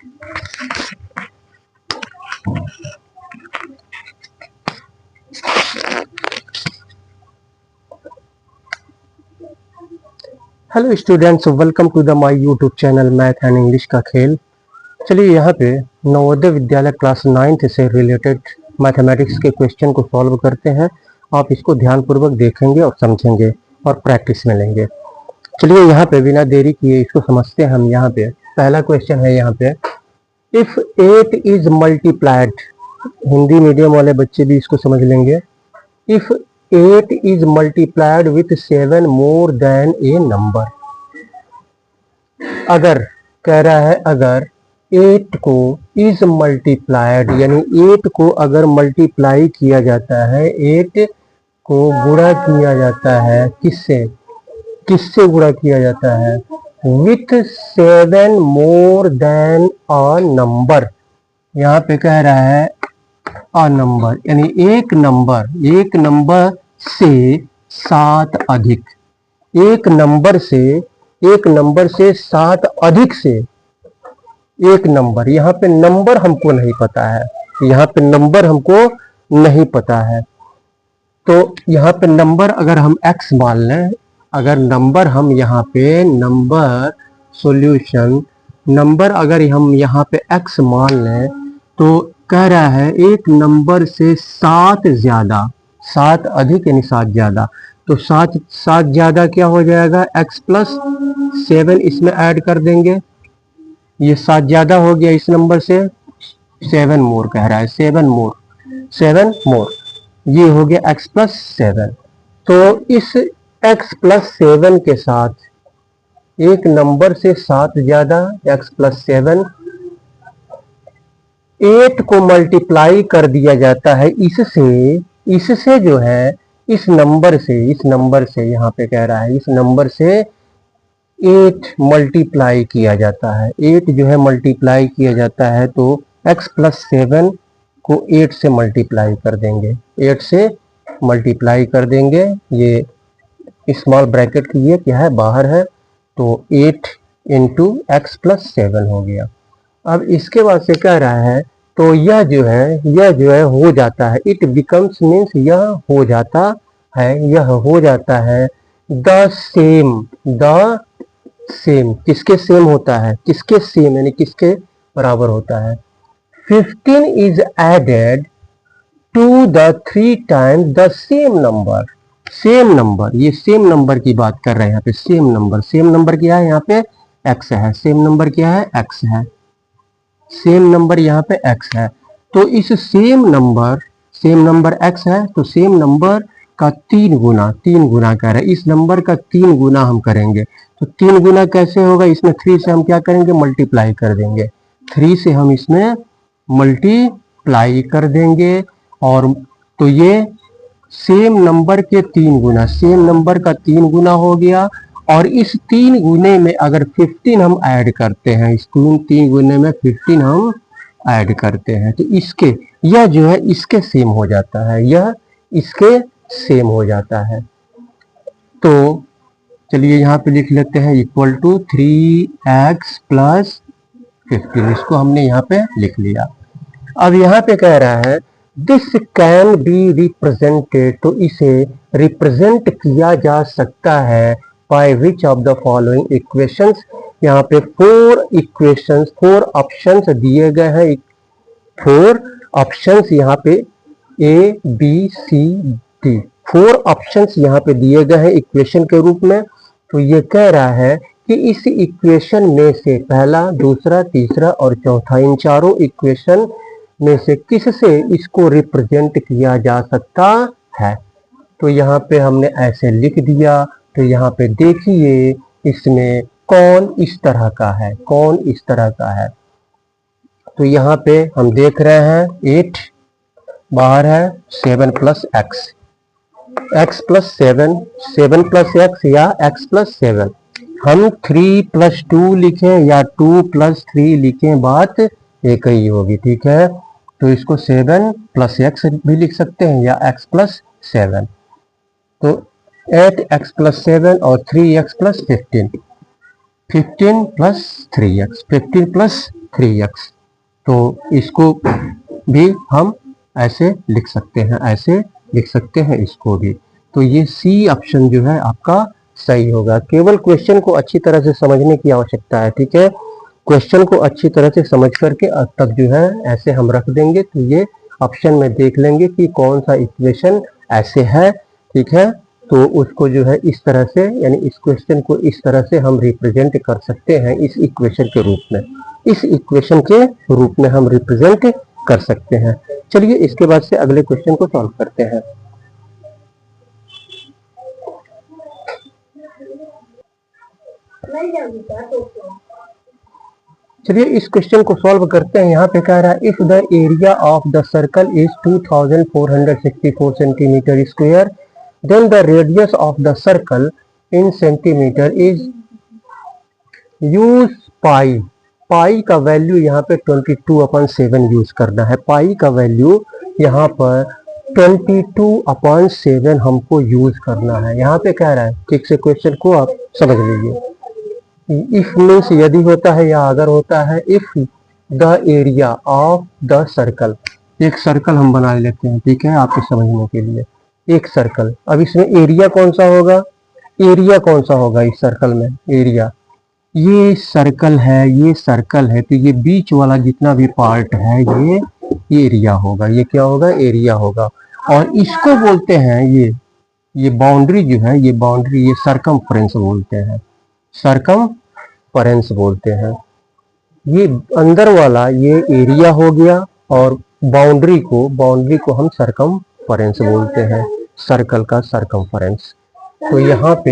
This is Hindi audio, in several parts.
Hello students, welcome to the my YouTube channel math and English का खेल। चलिए यहाँ पे नवोदय विद्यालय क्लास 9th से रिलेटेड मैथमेटिक्स के क्वेश्चन को सॉल्व करते हैं। आप इसको ध्यानपूर्वक देखेंगे और समझेंगे और प्रैक्टिस में लेंगे। चलिए यहाँ पे बिना देरी किए इसको समझते हैं हम। यहाँ पे पहला क्वेश्चन है, यहाँ पे if 8 is multiplied, Hindi medium वाले बच्चे भी इसको समझ लेंगे। If 8 is multiplied with 7 more than a number, अगर कह रहा है अगर 8 को is multiplied यानी 8 को अगर मल्टीप्लाई किया जाता है, 8 को गुणा किया जाता है, किससे किससे गुणा किया जाता है, with 7 more than a number। यहाँ पे कह रहा है a नंबर यानी एक नंबर से 7 अधिक, एक नंबर से 7 अधिक से एक नंबर। यहाँ पे नंबर हमको नहीं पता है, यहाँ पे नंबर हमको नहीं पता है। तो यहाँ पे नंबर अगर हम x मान लें, अगर नंबर हम यहाँ पे नंबर सॉल्यूशन नंबर अगर हम यहाँ पे x मान लें, तो कह रहा है एक नंबर से 7 ज्यादा, 7 अधिक यानी 7 ज्यादा। तो 7 ज्यादा क्या हो जाएगा, x प्लस 7 इसमें ऐड कर देंगे। ये 7 ज्यादा हो गया इस नंबर से, 7 मोर कह रहा है, 7 मोर ये हो गया x प्लस 7। तो इस x प्लस 7 के साथ एक नंबर से 7 ज्यादा x प्लस 7, 8 को मल्टीप्लाई कर दिया जाता है इससे जो है इस नंबर से यहाँ पे कह रहा है इस नंबर से 8 मल्टीप्लाई किया जाता है, 8 जो है मल्टीप्लाई किया जाता है। तो x प्लस 7 को 8 से मल्टीप्लाई कर देंगे, 8 से मल्टीप्लाई कर देंगे। ये स्मॉल ब्रैकेट की ये क्या है, बाहर है। तो 8 इंटू एक्स प्लस 7 हो गया। अब इसके बाद से कह रहा है तो यह जो है हो जाता है, इट बिकम्स मीन्स यह हो जाता है द सेम किसके सेम होता है, किसके सेम यानी किसके बराबर होता है। 15 is added to the 3 times the same number. ये सेम नंबर की बात कर रहे हैं यहाँ पे। सेम नंबर क्या है, यहाँ पे x है। सेम नंबर क्या है, x है। सेम नंबर यहाँ पे x है। तो इस सेम नंबर x है, तो सेम नंबर का 3 गुना कर रहा है। इस नंबर का 3 गुना हम करेंगे। तो 3 गुना कैसे होगा, इसमें 3 से हम क्या करेंगे, मल्टीप्लाई कर देंगे। 3 से हम इसमें मल्टीप्लाई कर देंगे। और तो ये सेम नंबर के 3 गुना, सेम नंबर का 3 गुना हो गया। और इस 3 गुने में अगर 15 हम ऐड करते हैं, इस 3 गुने में 15 हम ऐड करते हैं, तो इसके यह जो है इसके सेम हो जाता है, यह इसके सेम हो जाता है। तो चलिए यहाँ पे लिख लेते हैं इक्वल टू 3x प्लस 15, इसको हमने यहाँ पे लिख लिया। अब यहाँ पे कह रहा है दिस कैन बी रिप्रेजेंटेड, तो इसे रिप्रेजेंट किया जा सकता है by which of the following equations. यहाँ पे 4 ऑप्शंस दिए गए हैं, 4 ऑप्शंस यहाँ पे A B C D, 4 options यहाँ पे दिए गए हैं इक्वेशन के रूप में। तो ये कह रहा है कि इस इक्वेशन में से पहला, दूसरा, तीसरा और चौथा, इन चारों इक्वेशन में से किससे इसको रिप्रेजेंट किया जा सकता है। तो यहाँ पे हमने ऐसे लिख दिया। तो यहाँ पे देखिए इसमें कौन इस तरह का है, तो यहाँ पे हम देख रहे हैं 8 बाहर है, 7 plus x plus 7 plus x या x प्लस 7। हम 3 प्लस 2 लिखें या 2 प्लस 3 लिखें, बात एक ही होगी, ठीक है। तो इसको 7 प्लस x भी लिख सकते हैं या x प्लस 7। तो 8x प्लस 7 और 3x plus 15 plus 3x, 15 plus 3x। तो इसको भी हम ऐसे लिख सकते हैं, ऐसे लिख सकते हैं इसको भी। तो ये सी ऑप्शन जो है आपका सही होगा। केवल क्वेश्चन को अच्छी तरह से समझने की आवश्यकता है, ठीक है। क्वेश्चन को अच्छी तरह से समझ करके अब तक जो है ऐसे हम रख देंगे, तो ये ऑप्शन में देख लेंगे कि कौन सा इक्वेशन ऐसे है, ठीक है। तो उसको जो है इस तरह से, यानी इस क्वेश्चन को इस तरह से हम रिप्रेजेंट कर सकते हैं, इस इक्वेशन के रूप में, इस इक्वेशन के रूप में हम रिप्रेजेंट कर सकते हैं। चलिए इसके बाद से अगले क्वेश्चन को सॉल्व करते हैं। चलिए इस क्वेश्चन को सॉल्व करते हैं। यहाँ पे कह रहा है if the area of the circle is 2464 centimetre square, then the radius of the circle in centimetre is, use pi. Pi का वैल्यू यहाँ पे 22/7 यूज करना है। पाई का वैल्यू यहाँ पर 22/7 हमको यूज करना है। यहाँ पे कह रहा है, ठीक से क्वेश्चन को आप समझ लीजिए। इफ मीन्स यदि होता है या अगर होता है, if the area of the circle, एक सर्कल हम बना लेते हैं, ठीक है, आपको समझने के लिए। एक सर्कल, अब इसमें एरिया कौन सा होगा, एरिया कौन सा होगा इस सर्कल में, एरिया, ये सर्कल है, ये सर्कल है, तो ये बीच वाला जितना भी पार्ट है ये एरिया होगा। ये क्या होगा, एरिया होगा। और इसको बोलते हैं, ये बाउंड्री जो है, ये बाउंड्री, ये सरकमफ्रेंस बोलते हैं, सरकमफ्रेंस बोलते हैं। ये अंदर वाला ये एरिया हो गया, और बाउंड्री को हम सरकमफ्रेंस बोलते हैं, सर्कल का सरकमफ्रेंस। तो यहाँ पे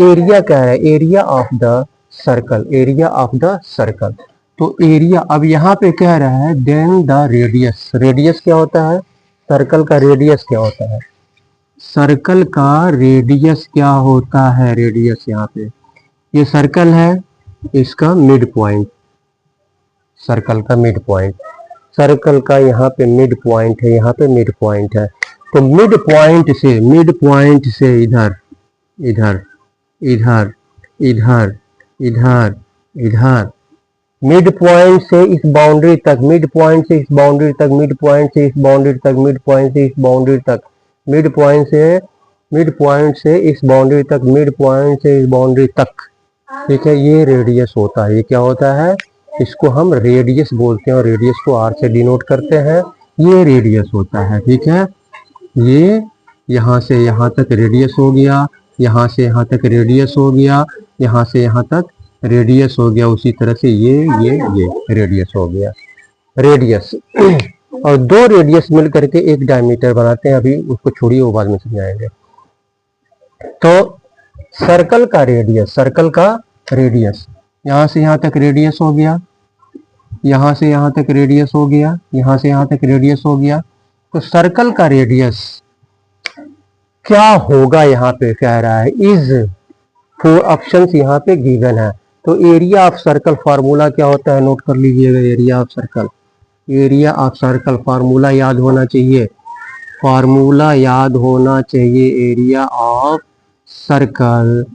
एरिया क्या है, area of the circle, area of the circle. तो एरिया, अब यहाँ पे कह रहा है देन द रेडियस, रेडियस क्या होता है, सर्कल का रेडियस क्या होता है, सर्कल का रेडियस क्या होता है, रेडियस यहाँ पे, ये सर्कल है, इसका मिड पॉइंट, सर्कल का मिड पॉइंट, सर्कल का यहाँ पे मिड पॉइंट है, यहाँ पे मिड पॉइंट है। तो मिड पॉइंट से इधर इधर इधर इधर इधर इधर, मिड पॉइंट से इस बाउंड्री तक, मिड पॉइंट से इस बाउंड्री तक, मिड पॉइंट से इस बाउंड्री तक, मिड पॉइंट से इस बाउंड्री तक, मिड पॉइंट से इस बाउंड्री तक, मिड पॉइंट से इस बाउंड्री तक, ठीक है। ये रेडियस होता है, ये क्या होता है, इसको हम रेडियस बोलते हैं, और रेडियस को आर से डिनोट करते हैं, ये रेडियस होता है, ठीक है। ये यहाँ से यहाँ तक रेडियस हो गया, यहाँ से यहाँ तक रेडियस हो गया, यहाँ से यहाँ तक रेडियस हो गया, उसी तरह से ये रेडियस हो गया, रेडियस। और दो रेडियस मिल करके एक डायमीटर बनाते हैं, अभी उसको छोड़िए, वो बाद में समझाएंगे। तो सर्कल का रेडियस, यहाँ से यहाँ तक रेडियस हो गया, यहाँ से यहाँ तक रेडियस हो गया, यहाँ से यहाँ तक रेडियस हो गया। तो सर्कल का रेडियस क्या होगा, यहाँ पे कह रहा है इज, 4 ऑप्शंस यहाँ पे गिवन है। तो एरिया ऑफ सर्कल फार्मूला क्या होता है, नोट कर लीजिएगा, area of circle, area of circle formula याद होना चाहिए, फार्मूला याद होना चाहिए, area of circle,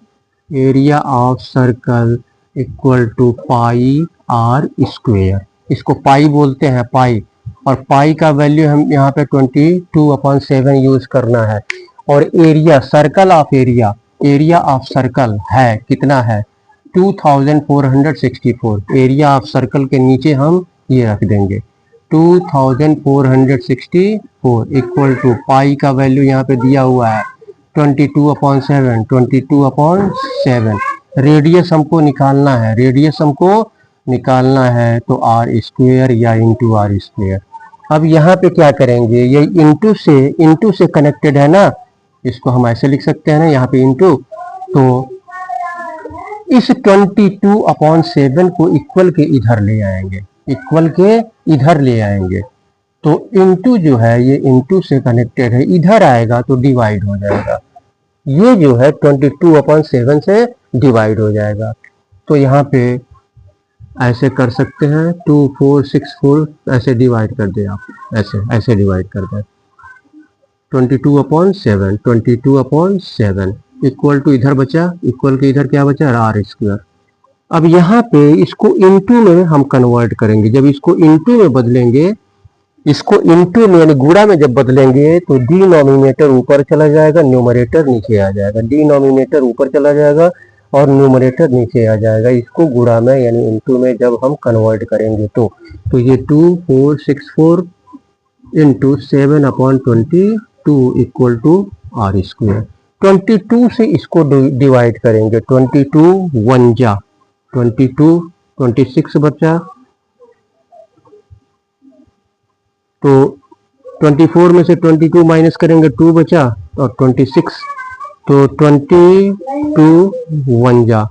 area of circle equal to pi r square, इसको पाई बोलते हैं, पाई। और पाई का वैल्यू हम यहाँ पे 22/7 यूज करना है। और area, circle of area, area of circle है कितना है, 2464। एरिया ऑफ सर्कल के नीचे हम ये रख देंगे 2464 इक्वल टू पाई का वैल्यू यहाँ पे दिया हुआ है 22/7। रेडियस हमको निकालना है, रेडियस हमको निकालना है, तो आर स्क्वेयर या इंटू आर स्क्वेयर। अब यहाँ पे क्या करेंगे, ये इंटू से कनेक्टेड है ना, इसको हम ऐसे लिख सकते हैं ना, यहाँ पे इंटू। तो इस 22/7 को इक्वल के इधर ले आएंगे, इक्वल के इधर ले आएंगे। तो इंटू जो है ये इंटू से कनेक्टेड है, इधर आएगा तो डिवाइड हो जाएगा, ये जो है 22/7 से डिवाइड हो जाएगा। तो यहाँ पे ऐसे कर सकते हैं 2464, ऐसे डिवाइड कर दे आप, ऐसे डिवाइड कर दे 22/7 इक्वल टू इधर बचा, इक्वल के इधर क्या बचा, आर स्क्वायर। अब यहाँ पे इसको इनटू में हम कन्वर्ट करेंगे। जब इसको इनटू में बदलेंगे, इसको इनटू में यानी गुणा में जब बदलेंगे तो डिनोमिनेटर ऊपर चला जाएगा, न्यूमरेटर नीचे आ जाएगा। डिनोमिनेटर ऊपर चला जाएगा और न्यूमरेटर नीचे आ जाएगा। इसको गुणा में यानी इनटू में जब हम कन्वर्ट करेंगे तो ये 2464 into 7/22 equal to r square. 22 से इसको डिवाइड करेंगे। 22 1 जा 22, 26 बचा, तो 24 में से 22 माइनस करेंगे 2 बचा और 26, तो 22 1 जा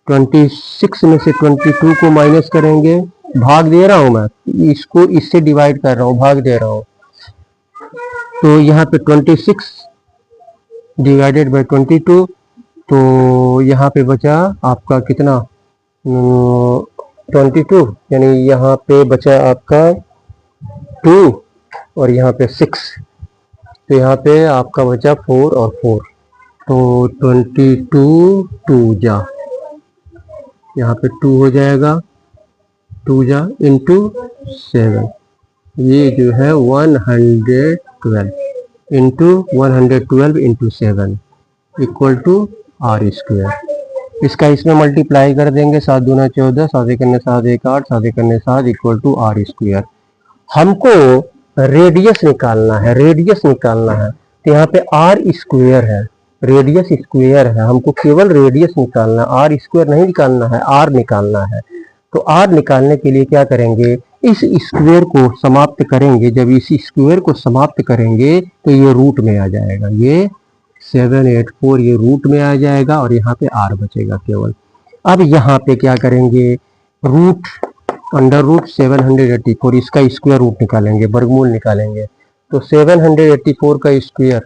26 में से 22 को माइनस करेंगे। भाग दे रहा हूं मैं, इसको इससे डिवाइड कर रहा हूं, भाग दे रहा हूं। तो यहाँ पे 26 डिवाइडेड बाय 22, तो यहाँ पे बचा आपका कितना 22, यानी यहाँ पे बचा आपका 2 और यहाँ पे 6, तो यहाँ पे आपका बचा 4 और 4, तो 22 2 जा, यहाँ पे 2 हो जाएगा, 2 जा इंटू 7, ये जो है 112 into 112 into 7 equal to r square. इसका इसमें मल्टीप्लाई कर देंगे, 7 दूना 14, 7 करने 7 1 8, 7 करने 7 इक्वल टू आर स्क्वायर। हमको रेडियस निकालना है, रेडियस निकालना है, तो यहाँ पे आर स्क्वायर है, रेडियस स्क्वायर है, हमको केवल रेडियस निकालना है, आर स्क्वायर नहीं निकालना है, आर निकालना है। तो आर निकालने के लिए क्या करेंगे, इस स्क्वायर को समाप्त करेंगे। जब इस स्क्वायर को समाप्त करेंगे तो ये रूट में आ जाएगा, ये 784 ये रूट में आ जाएगा और यहाँ पे आर बचेगा केवल। अब यहाँ पे क्या करेंगे, रूट अंडर रूट 784 इसका स्क्वायर रूट निकालेंगे, वर्गमूल निकालेंगे। तो 784 का स्क्वायर,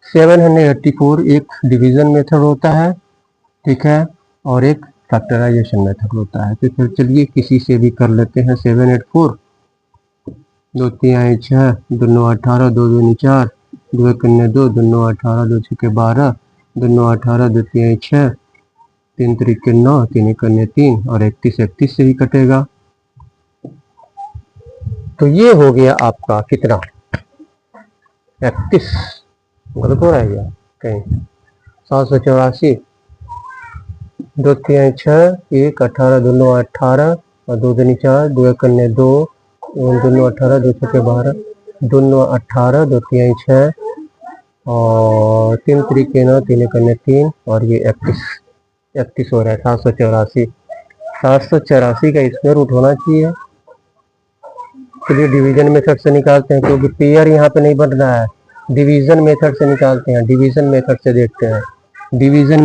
784 एक डिवीजन मेथड होता है, ठीक है, और एक फैक्टराइजेशन मेथड होता है। तो फिर चलिए किसी से भी कर लेते हैं। 784 2 3 6 2 9 18 2 2 4 2 कन्ने 2 2 9 18 2 6 12 2 9 18 2 3 6 3 3 9 3 कन्ने 3 और 31 से भी कटेगा। तो ये हो गया आपका कितना 31, गलत हो रहा है क्या कहीं, 784 2 3 6 1 18 2 9 18 और 2 2 4 2 कन्ने 2 2 9 18 2 6 12 2 9 18 2 3 6 और 3 3 9 3 कन्ने 3 और ये 31 हो रहा है। 784 784 का स्क्वायर रूट होना चाहिए। चलिए डिवीजन मेथड से निकालते हैं, क्योंकि पेयर यहाँ पे नहीं बन रहा है, डिवीजन मेथड से निकालते हैं। डिवीजन मेथड से देखते हैं, डिवीजन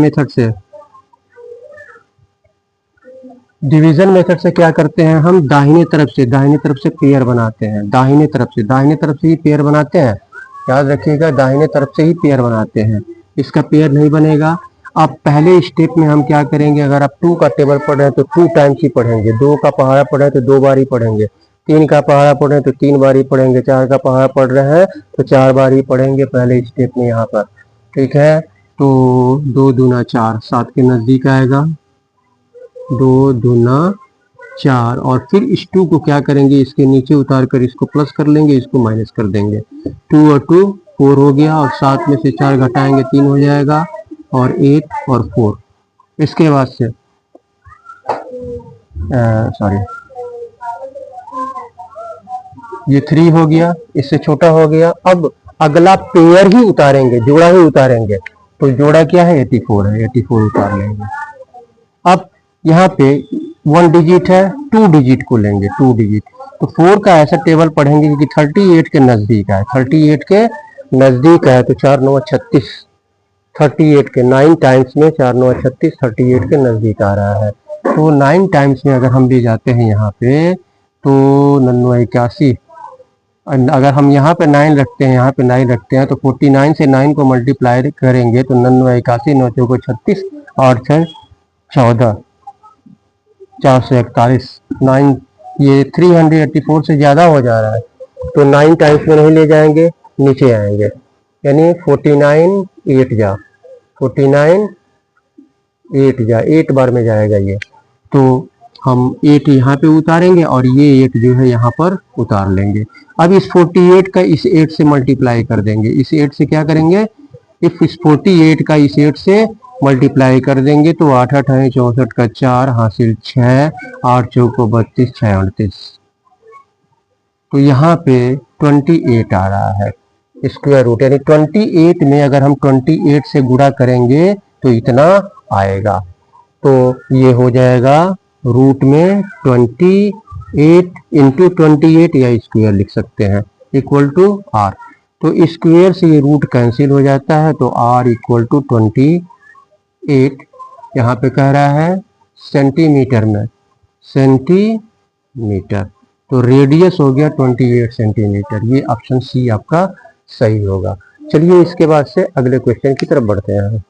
मेथड से क्या करते हैं हम, दाहिने तरफ से पेयर बनाते हैं, दाहिने तरफ से ही पेयर बनाते हैं, याद रखिएगा, दाहिने तरफ से ही पेयर बनाते हैं, इसका पेयर नहीं बनेगा। अब पहले स्टेप में हम क्या करेंगे, अगर आप 2 का टेबल पढ़ रहे हैं तो 2 टाइम्स ही पढ़ेंगे, 2 का पहाड़ा पढ़ रहे हैं तो 2 बार ही पढ़ेंगे, 3 का पहाड़ा पढ़ रहे हैं तो 3 बार ही पढ़ेंगे, 4 का पहाड़ा पढ़ रहे हैं तो 4 बार ही पढ़ेंगे पहले स्टेप में यहाँ पर, ठीक है। तो 2 दूना 4 7 के नजदीक आएगा, 2 दूना 4 और फिर इस 2 को क्या करेंगे, इसके नीचे उतार कर इसको प्लस कर लेंगे, इसको माइनस कर देंगे। 2 और 2 4 हो गया और 7 में से 4 घटाएंगे 3 हो जाएगा और 8 और 4। इसके बाद से सॉरी ये 3 हो गया, इससे छोटा हो गया। अब अगला पेयर ही उतारेंगे, जोड़ा ही उतारेंगे, तो जोड़ा क्या है 84 है, 84 उतार लेंगे। अब यहाँ पे 1 डिजिट है, 2 डिजिट को लेंगे, 2 डिजिट, तो 4 का ऐसा टेबल पढ़ेंगे क्योंकि 38 के नजदीक है, 38 के नजदीक है, तो 4 9 36, 38 के 9 टाइम्स में 4 9 36 38 के नजदीक आ रहा है। तो 9 टाइम्स में अगर हम भी जाते हैं यहाँ पे तो 99 81, अगर हम यहाँ पे 9 रखते हैं, यहाँ पे 9 रखते हैं तो 49 से 9 को मल्टीप्लाई करेंगे तो 99 81 9 चौको 36 और 6 14 441 9, ये 384 से ज़्यादा हो जा रहा है, तो 9 टाइम्स में नहीं ले जाएंगे, नीचे आएंगे, यानी 49 8 जा 49 8 जा 8 बार में जाएगा ये, तो हम 8 यहाँ पे उतारेंगे और ये 8 जो है यहाँ पर उतार लेंगे। अब इस 48 का इस 8 से मल्टीप्लाई कर देंगे। इस 8 से क्या करेंगे, इस 48 का इस 8 से मल्टीप्लाई कर देंगे तो 8 8 है 64 का 4 हासिल 6, 8 चौको 32, 6 38। तो यहाँ पे 28 आ रहा है स्क्वायर रूट, यानी 28 में अगर हम 28 से गुणा करेंगे तो इतना आएगा। तो ये हो जाएगा रूट में 28 इंटू 28 या स्क्वायर लिख सकते हैं इक्वल टू आर। तो स्क्वायर से ये रूट कैंसिल हो जाता है तो r इक्वल टू 28 यहाँ पे कह रहा है सेंटीमीटर में, सेंटीमीटर। तो रेडियस हो गया 28 सेंटीमीटर। ये ऑप्शन सी आपका सही होगा। चलिए इसके बाद से अगले क्वेश्चन की तरफ बढ़ते हैं।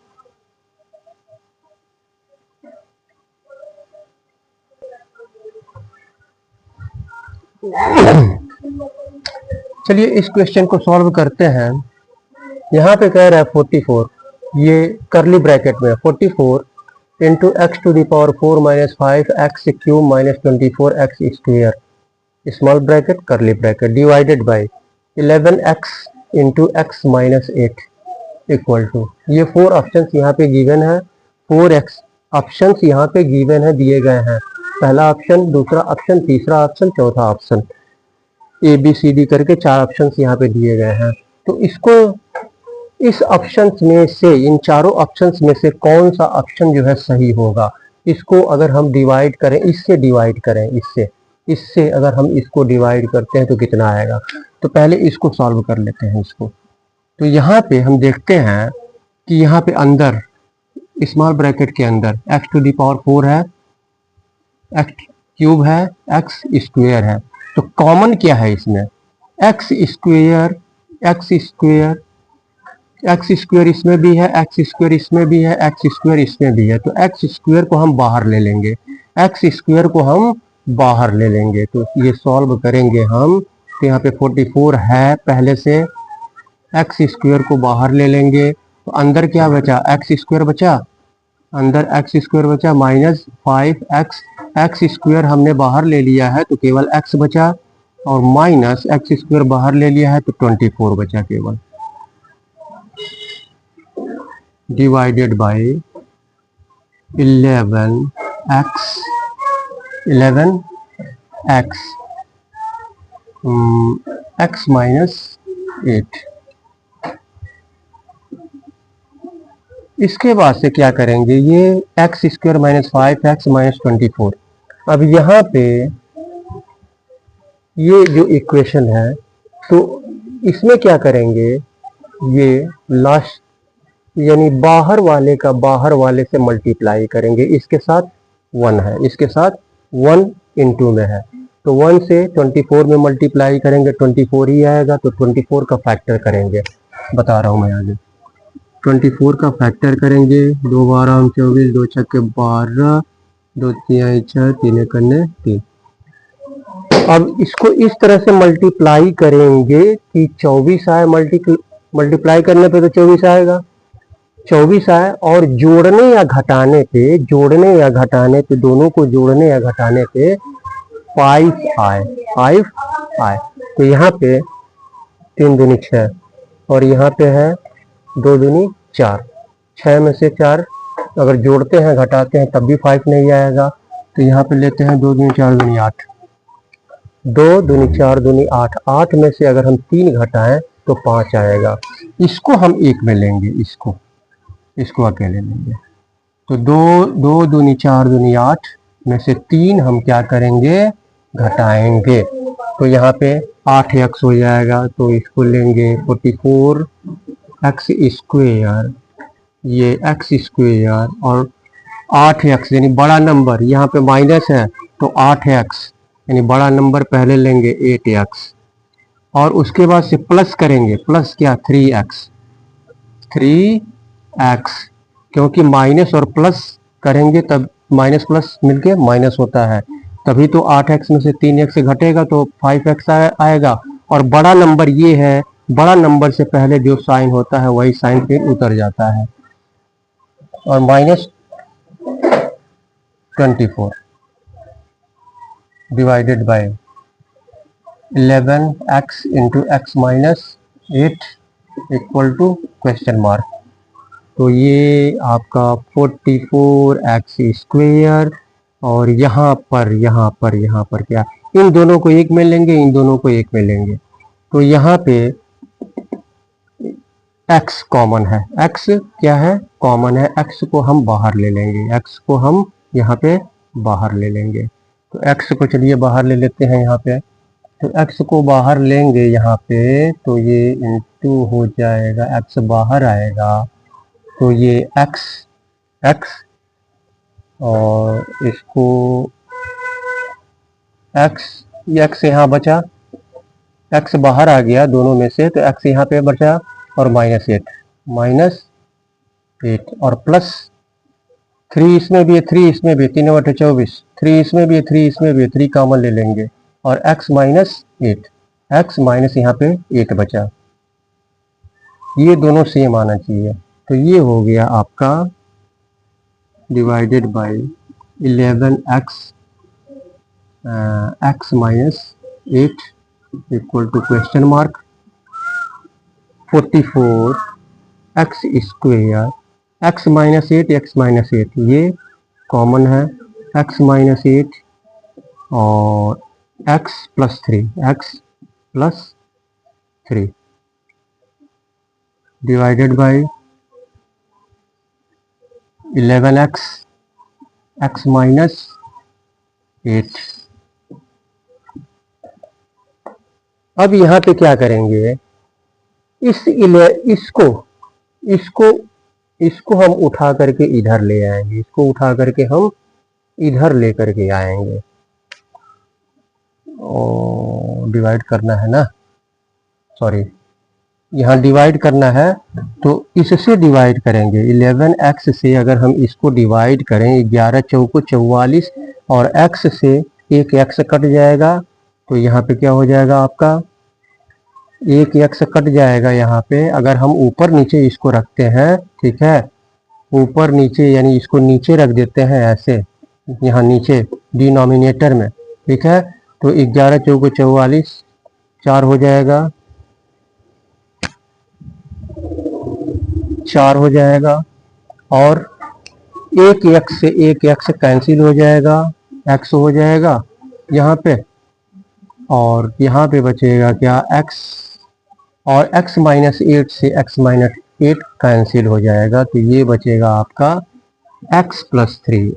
चलिए इस क्वेश्चन को सॉल्व करते हैं। यहाँ पे कह रहा है 44, ये करली ब्रैकेट में 44 into x to the power 4 minus 5 x cube minus 24 x square small bracket curly bracket divided by 11x into x minus 8 equal to, ये 4 ऑप्शंस यहाँ पे गिवन है। 4x ऑप्शंस यहाँ पे गिवन है, दिए गए हैं। पहला ऑप्शन, दूसरा ऑप्शन, तीसरा ऑप्शन, चौथा option, A B C D करके 4 ऑप्शंस यहाँ पे दिए गए हैं। तो इसको इस ऑप्शंस में से, इन चारों ऑप्शंस में से कौन सा ऑप्शन जो है सही होगा, इसको अगर हम डिवाइड करें, इससे डिवाइड करें, इससे अगर हम इसको डिवाइड करते हैं तो कितना आएगा। तो पहले इसको सॉल्व कर लेते हैं इसको। तो यहाँ पे हम देखते हैं कि यहाँ पे अंदर स्मॉल ब्रैकेट के अंदर x टू दी पावर 4 है, x क्यूब है, x स्क्वायर है। तो कॉमन क्या है इसमें, x square, x square, x square इसमें भी है, एक्स स्क्वायर इसमें भी है, एक्स स्क्वायर इसमें भी है। तो एक्स स्क्वायर को हम बाहर ले लेंगे, एक्स स्क्वायर को हम बाहर ले लेंगे। तो ये सॉल्व करेंगे हम। तो यहाँ पे 44 है पहले से, एक्स स्क्वायर को बाहर ले लेंगे तो अंदर क्या बचा, एक्स स्क्वायर बचा, अंदर एक्स स्क्वायर बचा माइनस 5x, एक्स स्क्वायर हमने बाहर ले लिया है तो केवल x बचा, और माइनस एक्स स्क्वायर बाहर ले लिया है तो 24 बचा केवल, divided by 11x x minus 8। इसके बाद से क्या करेंगे, ये x square minus 5x minus 24। अब यहाँ पे ये जो इक्वेशन है तो इसमें क्या करेंगे, ये लास्ट यानी बाहर वाले का बाहर वाले से मल्टीप्लाई करेंगे। इसके साथ 1 है, इसके साथ 1 इंटू में है तो 1 से 24 में मल्टीप्लाई करेंगे 24 ही आएगा। तो 24 का फैक्टर करेंगे, बता रहा हूँ मैं आगे। 24 का फैक्टर करेंगे, 2 12 24, 2 छक्के 12, 2 3 6, 3 करने 3। अब इसको इस तरह से मल्टीप्लाई करेंगे कि 24 आए, मल्टीप्लाई करने पे तो 24 आएगा, 24 आए, और जोड़ने या घटाने पे, जोड़ने या घटाने पे, दोनों को जोड़ने या घटाने पे 5 आए, 5 आए। तो यहाँ पे 3 दूनी 6 और यहाँ पे है 2 दूनी 4, 6 में से 4 अगर जोड़ते हैं घटाते हैं तब भी 5 नहीं आएगा। तो यहाँ पे लेते हैं 2 दूनी 4 दूनी 8, 2 दूनी 4 दूनी 8, 8 में से अगर हम 3 घटाएं तो 5 आएगा। इसको हम एक में लेंगे, इसको अकेले लेंगे। तो 2 दूनी 4 दूनी 8 में से 3 हम क्या करेंगे, घटाएंगे। तो यहाँ पे 8x हो जाएगा, तो इसको लेंगे 44 एक्स स्क्वेयर, ये एक्स स्क्वेयर और 8x यानी बड़ा नंबर, यहाँ पे माइनस है तो 8x यानी बड़ा नंबर पहले लेंगे 8x, और उसके बाद से प्लस करेंगे, प्लस क्या 3x, क्योंकि माइनस और प्लस करेंगे तब माइनस प्लस मिलके माइनस होता है, तभी तो 8x में से 3x घटेगा तो 5x आएगा। और बड़ा नंबर ये है, बड़ा नंबर से पहले जो साइन होता है वही साइन फिर उतर जाता है। और minus 24 divided by 11x into x minus 8 equal to question mark. तो ये आपका 44x स्क्वेयर, और यहाँ पर क्या, इन दोनों को एक में लेंगे, इन दोनों को एक में लेंगे, तो यहाँ पे x कॉमन है, x क्या है, कॉमन है, x को हम बाहर ले लेंगे, x को हम यहाँ पे बाहर ले लेंगे। तो x को चलिए बाहर ले लेते हैं यहाँ पे, तो x को बाहर लेंगे यहाँ पे, तो ये इंटू हो जाएगा, x बाहर आएगा, तो ये x और इसको ये x यहाँ बचा, x बाहर आ गया दोनों में से, तो x यहाँ पे बचा, और माइनस 8 और प्लस 3 इसमें भी है, 3 इसमें भी, 3 बटे 24, 3 इसमें भी है, 3 इसमें भी है, 3 कॉमन ले लेंगे, और x माइनस 8, x माइनस यहाँ पे 8 बचा, ये दोनों सेम आना चाहिए। तो ये हो गया आपका divided by 11x x minus 8 equal to question mark 44x square, x minus 8 ये कॉमन है, x माइनस 8 और x plus 3 divided by 11x x minus 8। अब यहाँ पे क्या करेंगे, इसको हम उठा करके इधर ले आएंगे, इसको उठा करके हम इधर ले करके आएंगे, और डिवाइड करना है ना, सॉरी यहाँ डिवाइड करना है, तो इससे डिवाइड करेंगे, 11x से अगर हम इसको डिवाइड करें, 11 चौको 44, और x से एक x कट जाएगा, तो यहाँ पे क्या हो जाएगा आपका, एक x कट जाएगा यहाँ पे। अगर हम ऊपर नीचे इसको रखते हैं, ठीक है, ऊपर नीचे यानी इसको नीचे रख देते हैं ऐसे, यहाँ नीचे डिनोमिनेटर में, ठीक है, तो 11 चौको 44, 4 हो जाएगा, 4 हो जाएगा, और एक x से एक x कैंसिल हो जाएगा, x हो जाएगा यहाँ पे, और यहाँ पे बचेगा क्या, x, और x माइनस 8 से x माइनस 8 कैंसिल हो जाएगा, तो ये बचेगा आपका x प्लस 3।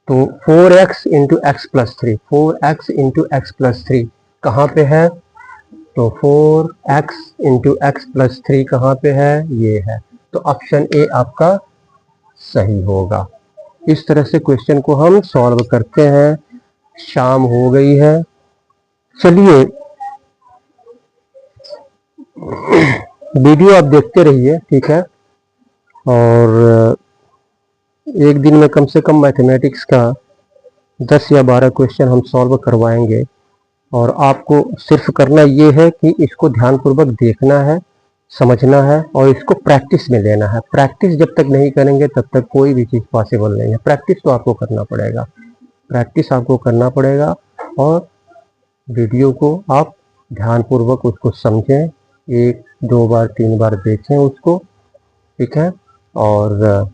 तो 4x into x plus 3, 4x into x plus 3 कहाँ पे है, तो 4x इंटू एक्स प्लस 3 कहाँ पे है, ये है, तो ऑप्शन ए आपका सही होगा। इस तरह से क्वेश्चन को हम सॉल्व करते हैं। शाम हो गई है, चलिए वीडियो आप देखते रहिए, ठीक है, और एक दिन में कम से कम मैथमेटिक्स का 10 या 12 क्वेश्चन हम सॉल्व करवाएंगे, और आपको सिर्फ करना ये है कि इसको ध्यानपूर्वक देखना है, समझना है, और इसको प्रैक्टिस में लेना है। प्रैक्टिस जब तक नहीं करेंगे तब तक कोई भी चीज़ पॉसिबल नहीं है। प्रैक्टिस तो आपको करना पड़ेगा, प्रैक्टिस आपको करना पड़ेगा, और वीडियो को आप ध्यानपूर्वक उसको समझें, 1, 2 बार 3 बार देखें उसको, ठीक है। और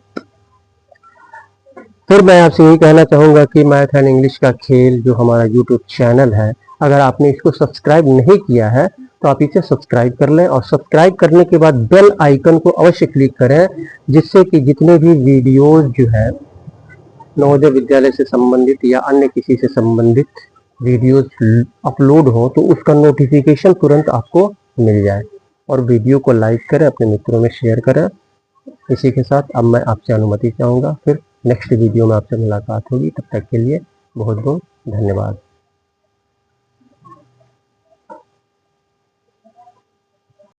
फिर मैं आपसे यही कहना चाहूँगा कि मैथ एंड इंग्लिश का खेल जो हमारा यूट्यूब चैनल है, अगर आपने इसको सब्सक्राइब नहीं किया है तो आप इसे सब्सक्राइब कर लें, और सब्सक्राइब करने के बाद बेल आइकन को अवश्य क्लिक करें, जिससे कि जितने भी वीडियोस जो है नवोदय विद्यालय से संबंधित या अन्य किसी से संबंधित वीडियोस अपलोड हो तो उसका नोटिफिकेशन तुरंत आपको मिल जाए। और वीडियो को लाइक करें, अपने मित्रों में शेयर करें। इसी के साथ अब मैं आपसे अनुमति चाहूँगा, फिर नेक्स्ट वीडियो में आपसे मुलाकात होगी। तब तक के लिए बहुत बहुत धन्यवाद।